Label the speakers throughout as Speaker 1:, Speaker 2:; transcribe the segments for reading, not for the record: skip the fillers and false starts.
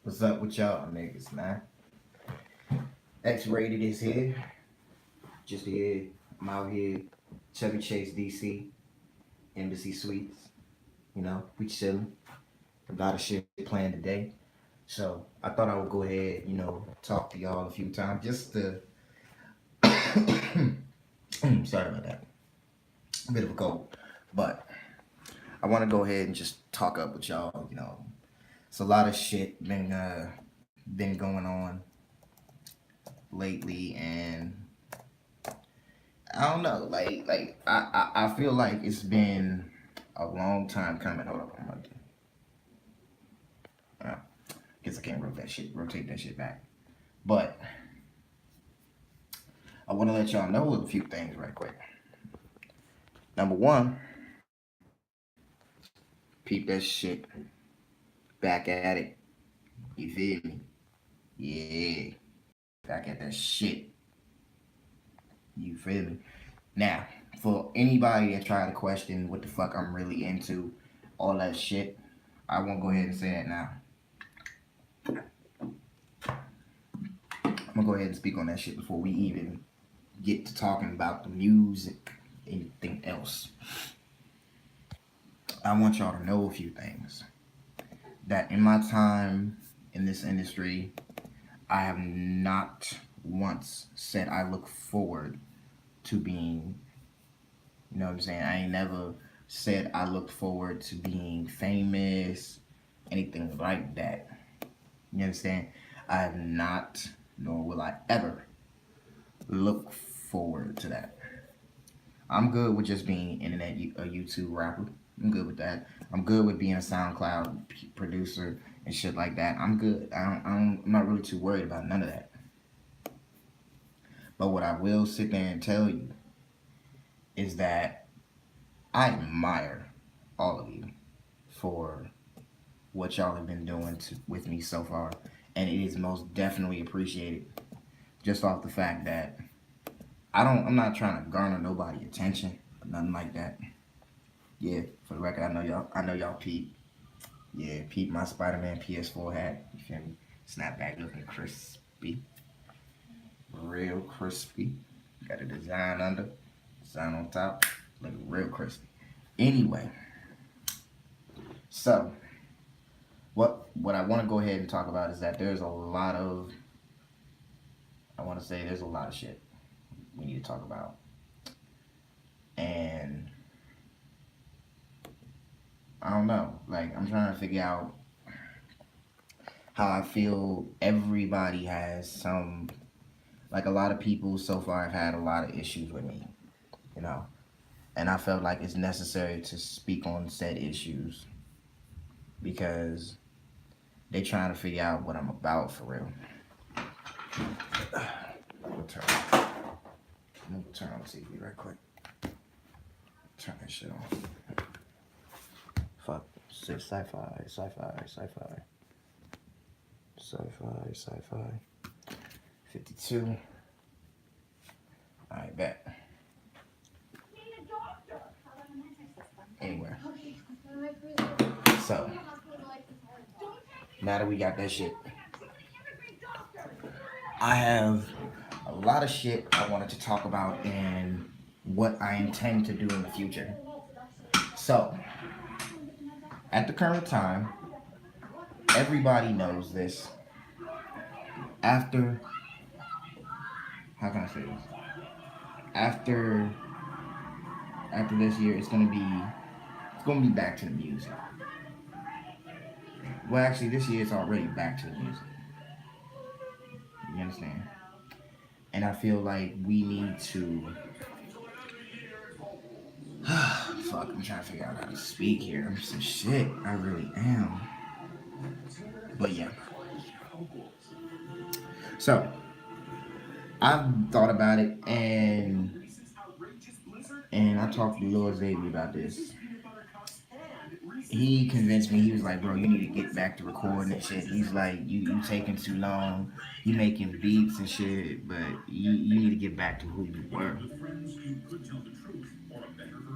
Speaker 1: What's up with y'all niggas, man? X-rated is here. Just here. I'm out here. Chevy Chase, DC, Embassy Suites. We chilling. A lot of shit planned today. So I thought I would go ahead, talk to y'all a few times just to. Sorry about that. A bit of a cold, but I want to go ahead and just talk up with y'all. It's a lot of shit been going on lately, and I don't know. I feel like it's been a long time coming. Hold up, uh, guess I can't rotate that shit back. But I want to let y'all know a few things right quick. Number one, peep that shit. Back at it. You feel me? Yeah. Back at that shit. You feel me? Now, for anybody that try to question what the fuck I'm really into, all that shit, I won't go ahead and say that now. I'm gonna go ahead and speak on that shit before we even get to talking about the music, anything else. I want y'all to know a few things. That in my time in this industry, I have not once said I look forward to being, you know what I'm saying? I ain't never said I looked forward to being famous, anything like that. You understand? I have not, nor will I ever look forward to that. I'm good with just being a YouTube rapper. I'm good with that. I'm good with being a SoundCloud producer and shit like that. I'm good. I'm not really too worried about none of that. But what I will sit there and tell you is that I admire all of you for what y'all have been doing with me so far, and it is most definitely appreciated. Just off the fact that I'm not trying to garner nobody attention or nothing like that. Yeah, for the record, I know y'all peep. Yeah, peep my Spider-Man PS4 hat. You feel me? Snapback looking crispy, real crispy. Got a design under, design on top, looking real crispy. Anyway, so what I want to go ahead and talk about is that there's a lot of shit we need to talk about, and I don't know. Like, I'm trying to figure out how I feel. Everybody has some, like, a lot of people so far have had a lot of issues with me, you know, and I felt like it's necessary to speak on said issues because they trying to figure out what I'm about for real. I'm gonna turn on TV right quick. Turn that shit on. Fuck. Sci-fi. 52. Alright, bet. Anyway. So, now that we got that shit, I have a lot of shit I wanted to talk about and what I intend to do in the future. So, at the current time, everybody knows this. After, how can I say this? After this year, it's gonna be back to the music. Well, actually, this year it's already back to the music. You understand? And I feel like we need to. Fuck, I'm trying to figure out how to speak here. I'm some shit. I really am. But yeah. So, I've thought about it, and I talked to Lord Xavier about this. He convinced me. He was like, "Bro, you need to get back to recording and shit." He's like, "You taking too long. You making beats and shit, but you need to get back to who you were."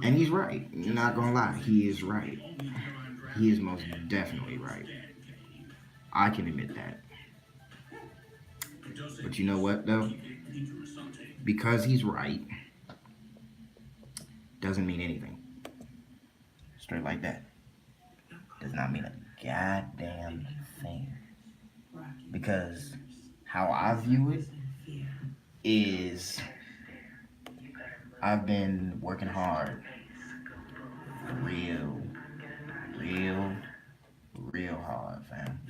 Speaker 1: And he's right. You're not gonna lie. He is right. He is most definitely right. I can admit that. But you know what though? Because he's right doesn't mean anything. Straight like that. Does not mean a goddamn thing. Because how I view it is I've been working hard, real, real, real hard, fam.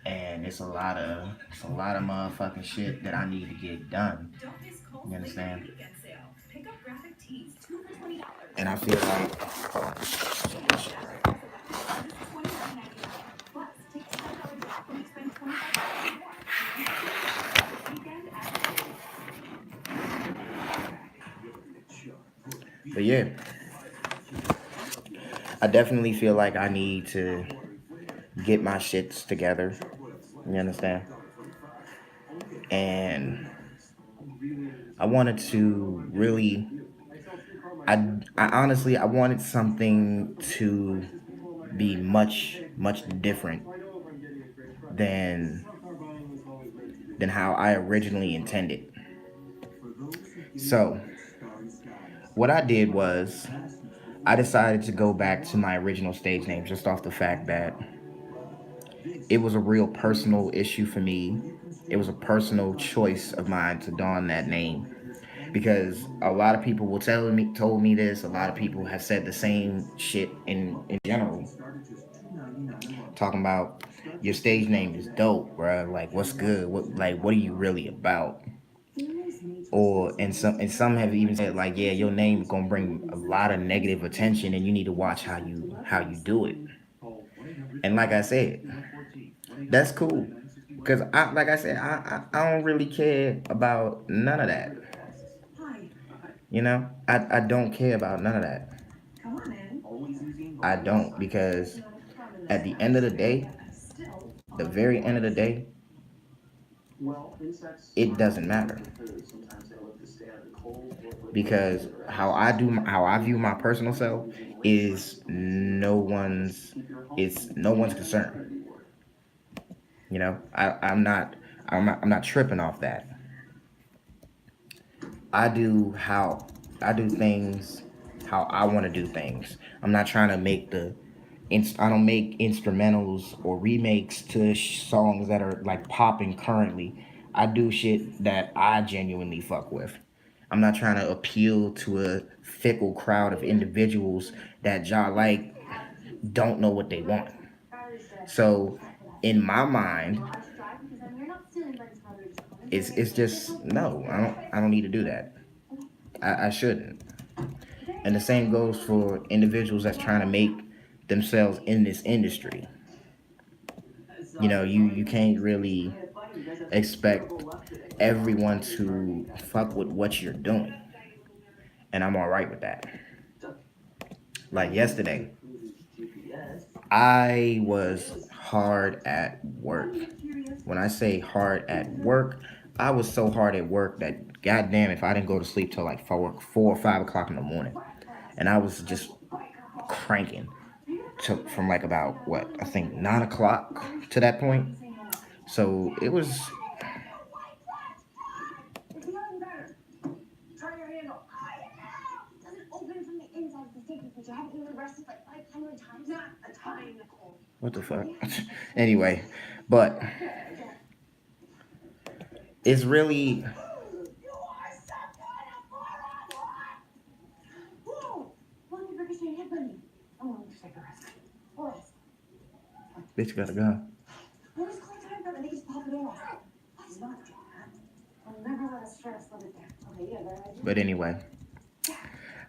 Speaker 1: And it's a lot of motherfucking shit that I need to get done. You understand? And I feel like but yeah, I definitely feel like I need to get my shits together. You understand? And I wanted to really I honestly I wanted something to be much different than than how I originally intended. So, what I did was I decided to go back to my original stage name just off the fact that it was a real personal issue for me. It was a personal choice of mine to don that name because a lot of people will told me this. A lot of people have said the same shit in general, talking about your stage name is dope, bro. Like, what's good? What are you really about? Or and some have even said like, yeah, your name is gonna bring a lot of negative attention, and you need to watch how you do it. And like I said, that's cool. Cause like I said, I don't really care about none of that. You know, I don't care about none of that. I don't because at the end of the day, the very end of the day, it doesn't matter because how I view my personal self is no one's concern. You know, I'm not tripping off that. I do how I do things how I want to do things. I'm not trying to make I don't make instrumentals or remakes to songs that are like popping currently. I do shit that I genuinely fuck with. I'm not trying to appeal to a fickle crowd of individuals that y'all like don't know what they want. So in my mind, it's just no. I don't need to do that. I shouldn't. And the same goes for individuals that's trying to make themselves in this industry. You know, you can't really expect everyone to fuck with what you're doing. And I'm all right with that. Like yesterday, I was hard at work. When I say hard at work, I was so hard at work that goddamn if I didn't go to sleep till like 4 or 5 o'clock in the morning. And I was just cranking took from like about what I think 9 o'clock to that point. So it was what the fuck. Anyway, but it's really bitch got a gun. But anyway,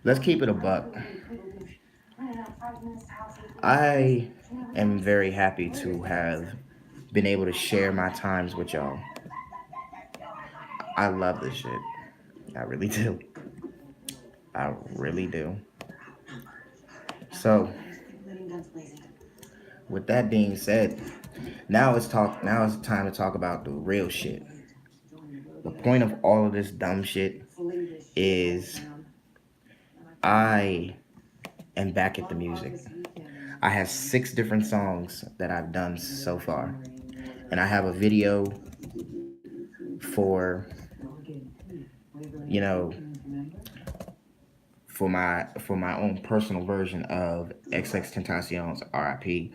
Speaker 1: let's keep it a buck. I am very happy to have been able to share my times with y'all. I love this shit. I really do. I really do. So, with that being said, now it's time to talk about the real shit. The point of all of this dumb shit is I am back at the music. I have 6 different songs that I've done so far, and I have a video for, you know, for my own personal version of XX Tentacion's R.I.P.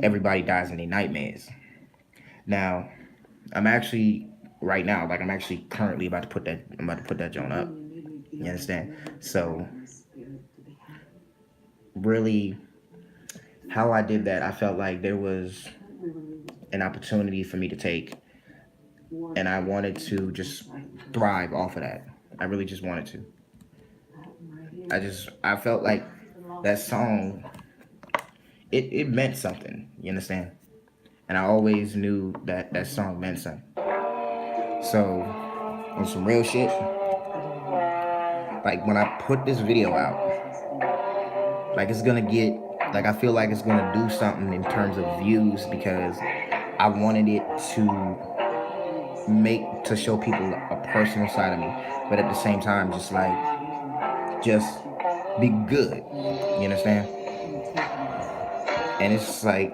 Speaker 1: Everybody Dies in Their Nightmares. Now, I'm actually right now, like I'm actually currently about to put that. I'm about to put that joint up. You understand? So, really, how I did that, I felt like there was an opportunity for me to take, and I wanted to just thrive off of that. I really just wanted to. I felt like that song, it meant something. You understand? And I always knew that that song meant something. So, on some real shit, like when I put this video out, like it's gonna get, like I feel like it's gonna do something in terms of views because I wanted it to show people a personal side of me, but at the same time, just be good. You understand? And it's like,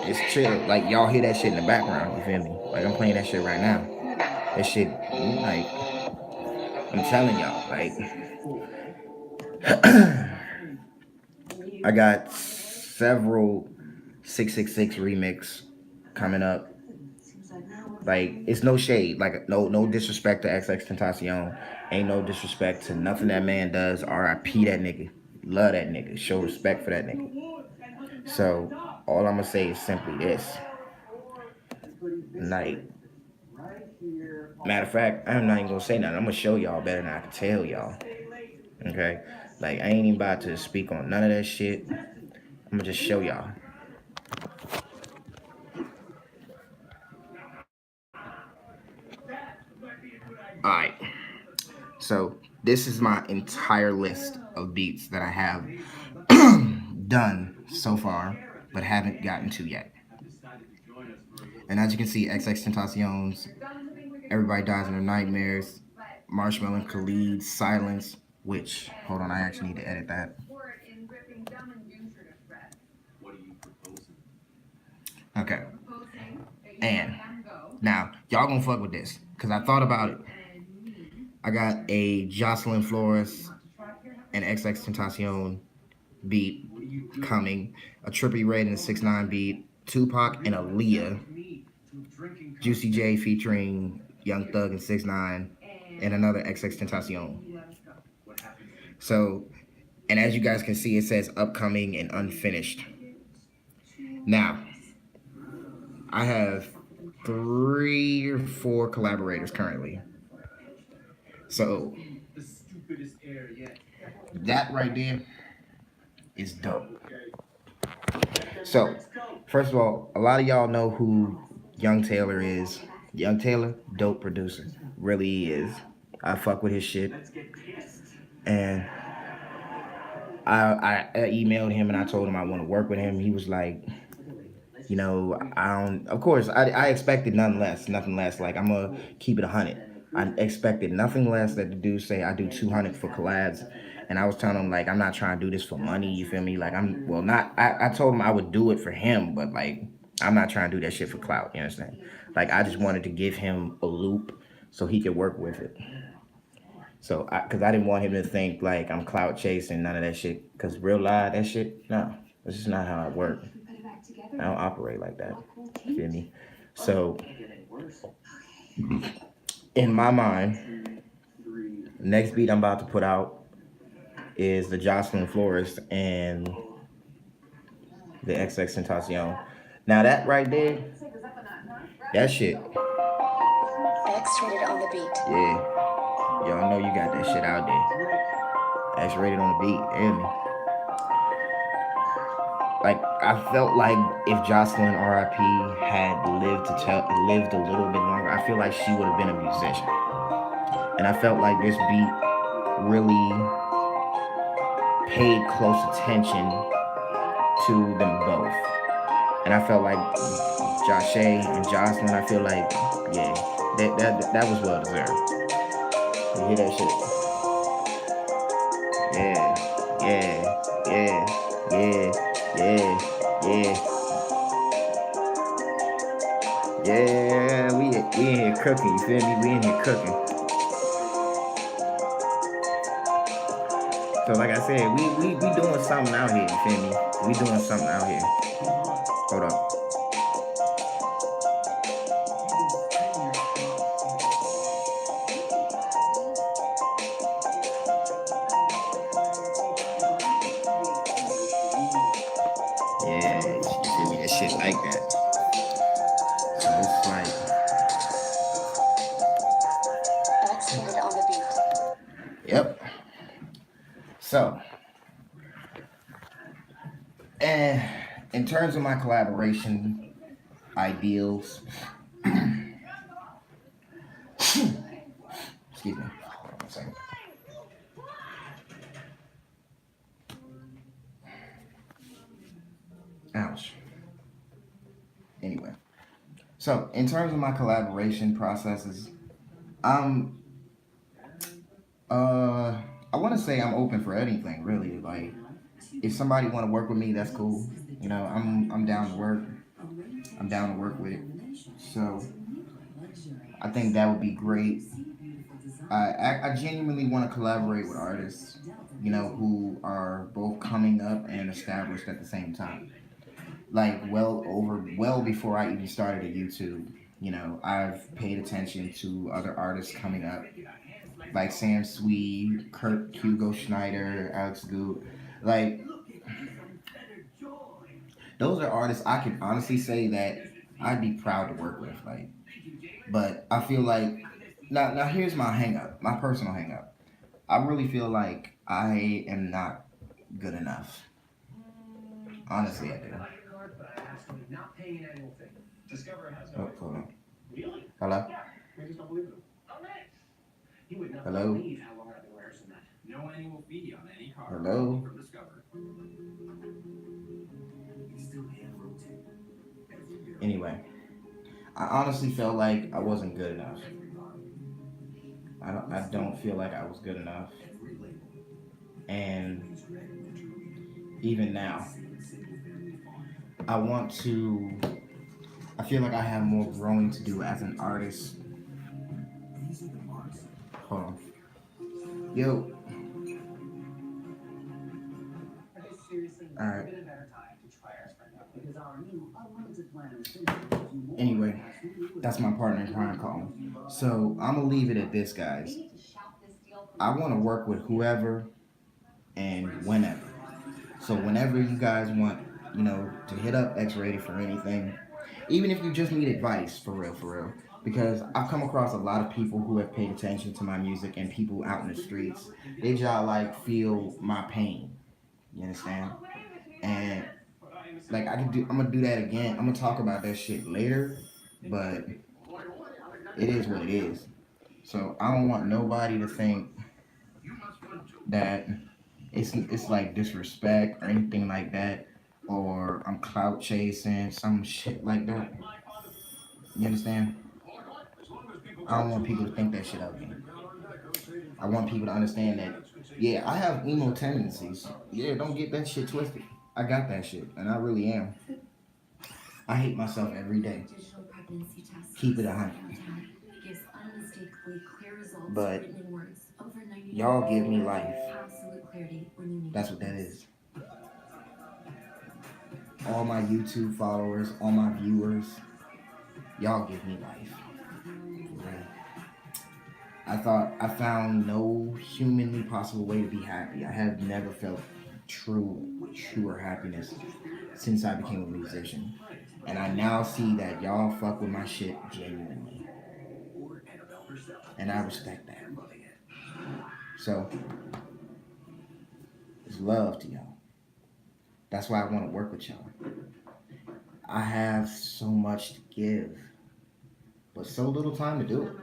Speaker 1: it's chill. Like y'all hear that shit in the background. You feel me? Like I'm playing that shit right now. That shit, like I'm telling y'all, like I got several 666 remix coming up. Like it's no shade, like no disrespect to XX Tentacion. Ain't no disrespect to nothing that man does. R.I.P. that nigga. Love that nigga. Show respect for that nigga. So all I'm gonna say is simply this. Like, matter of fact, I'm not even gonna say nothing. I'm gonna show y'all better than I can tell y'all. Okay? Like I ain't even about to speak on none of that shit. I'm gonna just show y'all. Alright. So this is my entire list of beats that I have done so far, but haven't gotten to yet. And as you can see, XX Tentacion's Everybody Dies in Their Nightmares, Marshmallow and Khalid's Silence, which, hold on, I actually need to edit that. Okay. And now, y'all gonna fuck with this, because I thought about it. I got a Jocelyn Flores and XX Tentacion beat coming, a Trippie Redd and a 6ix9ine beat, Tupac and Aaliyah, Juicy J featuring Young Thug and 6ix9ine, and another XX Tentacion. So, and as you guys can see, it says upcoming and unfinished. Now, I have 3 or 4 collaborators currently. So, that right there is dope. So, first of all, a lot of y'all know who Young Taylor is. Young Taylor, dope producer. Really is. I fuck with his shit. And I emailed him and I told him I want to work with him. He was like, you know, I don't. Of course, I expected nothing less. Like I'm gonna keep it 100. I expected nothing less that the dude say I do 200 for collabs, and I was telling him like I'm not trying to do this for money. You feel me? Like I'm well not. I told him I would do it for him, but like I'm not trying to do that shit for clout. You understand? Like I just wanted to give him a loop so he could work with it. So, because I didn't want him to think like I'm clout chasing, none of that shit. Because real life, that shit, no, this is not how I work. I don't operate like that. You feel me? So, in my mind, next beat I'm about to put out is the Jocelyn Flores and the XX Tentacion. Now that right there, that shit.
Speaker 2: X-rated on the beat.
Speaker 1: Yeah, y'all know you got that shit out there. X-rated on the beat, hear me? Like I felt like if Jocelyn R.I.P. had lived a little bit longer, I feel like she would have been a musician. And I felt like this beat really paid close attention to them both. And I felt like Joshay and Jocelyn, I feel like, yeah, that was well deserved. You hear that shit? Yeah, yeah, yeah. Yeah, yeah, yeah, yeah. We in here cooking. You feel me? We in here cooking. So like I said, we doing something out here. You feel me? We doing something out here. Hold up. Yeah, you feel me? That shit like that. So it's like, yep. So, and in terms of my collaboration ideals, excuse me. Hold on 1 second. Ouch. Anyway, so in terms of my collaboration processes, I'm uh I want to say I'm open for anything really. Like if somebody want to work with me, that's cool. You know, I'm down to work. I'm down to work with it. So I think that would be great. I genuinely want to collaborate with artists, you know, who are both coming up and established at the same time. Like well before I even started a YouTube, you know, I've paid attention to other artists coming up, like Sam Swede, Kurt Hugo Schneider, Alex Good. Like those are artists I can honestly say that I'd be proud to work with. Like, but I feel like now here's my hang up, my personal hang up. I really feel like I am not good enough. Honestly, I do. Oh, hold on. Hello? Hello? Hello? Anyway, I honestly felt like I wasn't good enough. I don't feel like I was good enough. And even now, I want to, I feel like I have more growing to do as an artist. Hold on. Yo, alright. Anyway, that's my partner in crime calling. So I'm gonna leave it at this, guys. I want to work with whoever and whenever. So whenever you guys want, you know, to hit up X-Rated for anything, even if you just need advice, for real. Because I've come across a lot of people who have paid attention to my music and people out in the streets. They just like feel my pain. You understand? And like I'm gonna do that again. I'm gonna talk about that shit later, but it is what it is. So I don't want nobody to think that it's like disrespect or anything like that, or I'm clout chasing some shit like that. You understand? I don't want people to think that shit of me. I want people to understand that, yeah, I have emo tendencies. Yeah, don't get that shit twisted. I got that shit, and I really am. I hate myself every day. Keep it 100. But y'all give me life. That's what that is. All my YouTube followers, all my viewers, y'all give me life. Right? I thought I found no humanly possible way to be happy. I have never felt truer happiness since I became a musician. And I now see that y'all fuck with my shit genuinely. And I respect that. So, it's love to y'all. That's why I want to work with y'all. I have so much to give, but so little time to do it.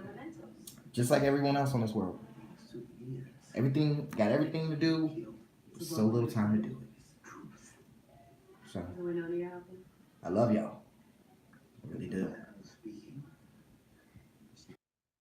Speaker 1: Just like everyone else on this world. Everything to do, so little time to do it. So, I love y'all. I really do.